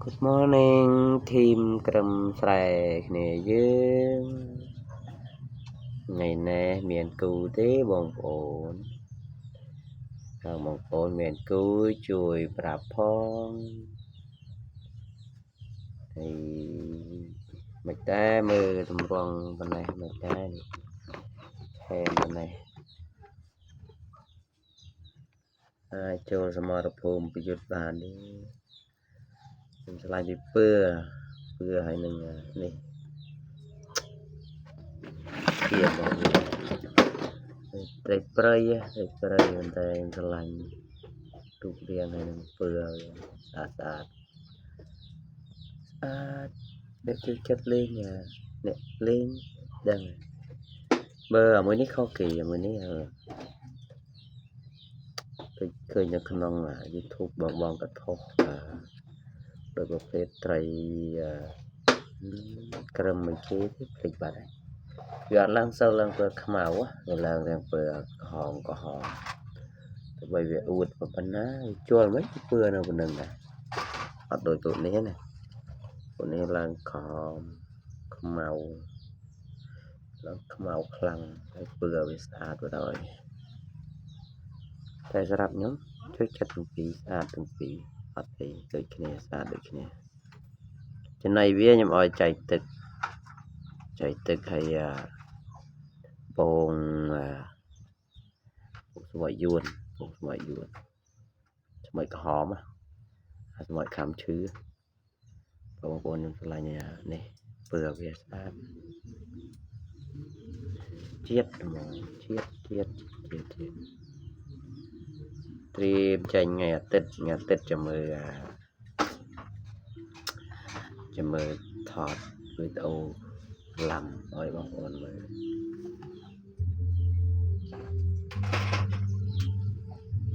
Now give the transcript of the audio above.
Good morning ทีมกรมแสรគ្នាយើងថ្ងៃនេះមានគូទេបងប្អូនបងប្អូនមានគូជួយប្រាប់ផងហើយមិនតែមើលតម្រង់ប៉ុណ្ណេះមិនតែហេប៉ុណ្ណេះអាចចូលសមរភូមិប្រយុទ្ធបានទេខ្ញុំឆ្លាញ់ពីពើហើយនឹងនេះគៀបបងត្រីព្រៃមិនតែឆ្លាញ់ទូករៀងហើយនឹងពើស្អាតអ្នកជួយចិត្តលេងអ្នកលេងដឹងបើមួយនេះខុសគេមួយនេះឃើញនៅក្នុង YouTube បងក៏ថតដោយប្រភេទត្រីក្រឹមមួយគេទេភ្លេចបាត់ហើយវាអត់ឡើងសូវឡើងពើខ្មៅវាឡើងទាំងពើក្រហមទៅបីវាអួតប៉ុណ្ណាជល់មិនពើនៅប៉ុណ្ណឹងដែរអត់ដូចពួកនេះណាពួកនេះឡើងក្រហមខ្មៅឡើងខ្មៅខ្លាំងហើយពើវាស្អាតទៅដល់តែសម្រាប់ខ្ញុំជួយចិត្តទាំងពីរស្អាតទាំងពីរអត់ទេដូចគ្នាស្អាតដូចគ្នាចំណៃវាខ្ញុំឲ្យចែកទឹកហើយបងស្មោះយួនស្មោះក្រហមស្មោះខាំឈឺបងប្អូនខ្ញុំឆ្លាញ់នេះពើវាស្អាតជាតិហ្មងជាតិត្រៀមចេញថ្ងៃអាទិត្យចាំមើលថតវីដេអូឡាំឲ្យបងប្អូនមើល